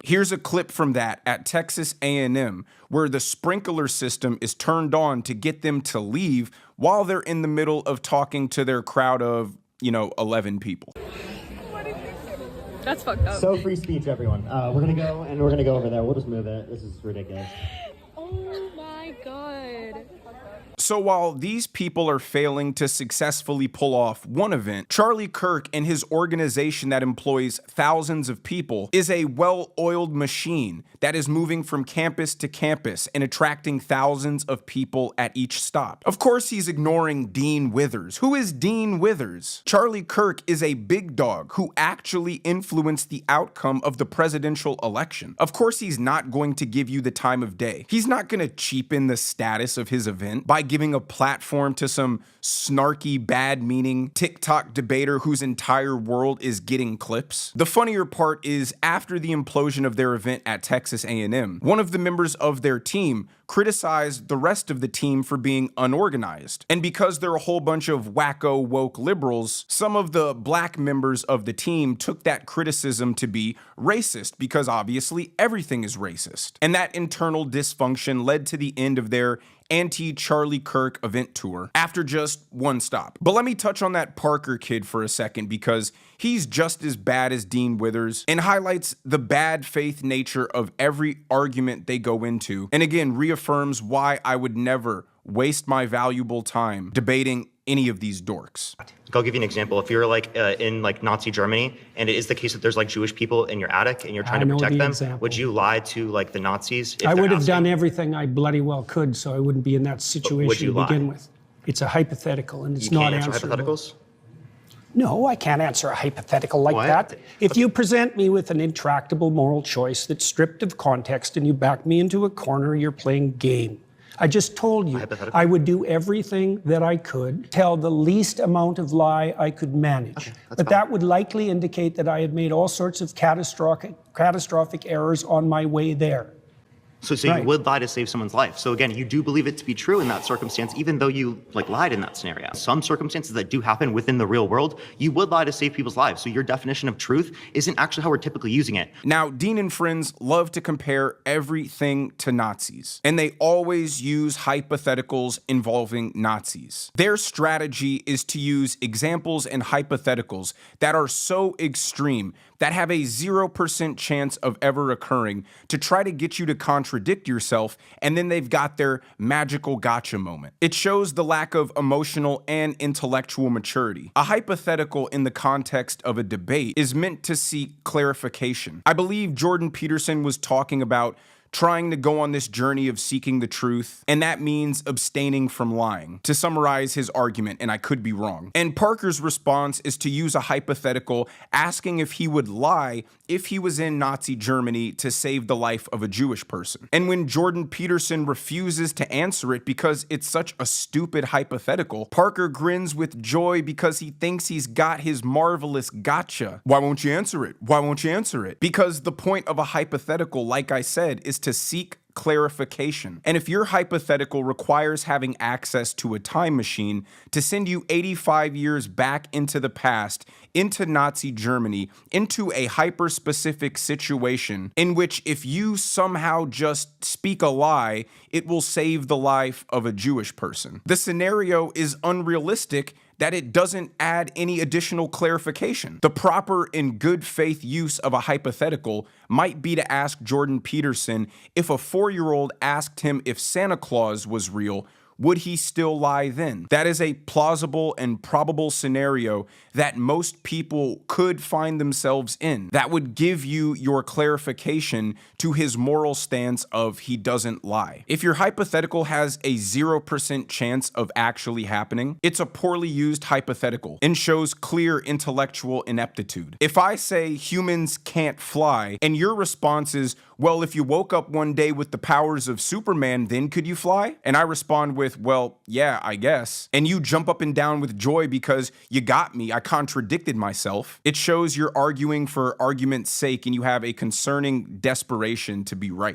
Here's a clip from that at Texas A&M, where the sprinkler system is turned on to get them to leave while they're in the middle of talking to their crowd of, 11 people. That's fucked up. So free speech, everyone. We're gonna go over there. We'll just move it. This is ridiculous. Oh my god. So while these people are failing to successfully pull off one event, Charlie Kirk and his organization that employs thousands of people is a well-oiled machine that is moving from campus to campus and attracting thousands of people at each stop. Of course, he's ignoring Dean Withers. Who is Dean Withers? Charlie Kirk is a big dog who actually influenced the outcome of the presidential election. Of course, he's not going to give you the time of day. He's not going to cheapen the status of his event by giving a platform to some snarky, bad-meaning TikTok debater whose entire world is getting clips. The funnier part is, after the implosion of their event at Texas A&M, one of the members of their team criticized the rest of the team for being unorganized. And because they're a whole bunch of wacko woke liberals, some of the black members of the team took that criticism to be racist, because obviously everything is racist. And that internal dysfunction led to the end of their anti-Charlie Kirk event tour after just one stop. But let me touch on that Parker kid for a second, because he's just as bad as Dean Withers and highlights the bad faith nature of every argument they go into, and again reaffirms why I would never waste my valuable time debating any of these dorks. I'll give you an example. If you're in Nazi Germany, and it is the case that there's Jewish people in your attic and you're trying to protect them, example. would you lie to the Nazis? I would have done everything I bloody well could, so I wouldn't be in that situation to begin with. It's a hypothetical, and it's not answerable. You can't answer hypotheticals? No, I can't answer a hypothetical like that. If you present me with an intractable moral choice that's stripped of context and you back me into a corner, you're playing game. I just told you I would do everything that I could, tell the least amount of lie I could manage. But that would likely indicate that I had made all sorts of catastrophic errors on my way there. So you would lie to save someone's life. So again, you do believe it to be true in that circumstance, even though you lied in that scenario. Some circumstances that do happen within the real world, you would lie to save people's lives. So your definition of truth isn't actually how we're typically using it. Now, Dean and friends love to compare everything to Nazis, and they always use hypotheticals involving Nazis. Their strategy is to use examples and hypotheticals that are so extreme, that have a 0% chance of ever occurring, to try to get you to contradict yourself, and then they've got their magical gotcha moment. It shows the lack of emotional and intellectual maturity. A hypothetical in the context of a debate is meant to seek clarification. I believe Jordan Peterson was talking about trying to go on this journey of seeking the truth, and that means abstaining from lying, to summarize his argument, and I could be wrong. And Parker's response is to use a hypothetical asking if he would lie if he was in Nazi Germany to save the life of a Jewish person. And when Jordan Peterson refuses to answer it because it's such a stupid hypothetical, Parker grins with joy because he thinks he's got his marvelous gotcha. Why won't you answer it? Why won't you answer it? Because the point of a hypothetical, like I said, is to seek clarification. And if your hypothetical requires having access to a time machine to send you 85 years back into the past, into Nazi Germany, into a hyper-specific situation in which if you somehow just speak a lie, it will save the life of a Jewish person. The scenario is unrealistic that it doesn't add any additional clarification. The proper and good faith use of a hypothetical might be to ask Jordan Peterson if a 4-year-old asked him if Santa Claus was real, would he still lie then? That is a plausible and probable scenario that most people could find themselves in. That would give you your clarification to his moral stance of he doesn't lie. If your hypothetical has a 0% chance of actually happening, it's a poorly used hypothetical and shows clear intellectual ineptitude. If I say humans can't fly, and your response is, well, if you woke up one day with the powers of Superman, then could you fly? And I respond with, well, yeah, I guess. And you jump up and down with joy because you got me, I contradicted myself. It shows you're arguing for argument's sake and you have a concerning desperation to be right.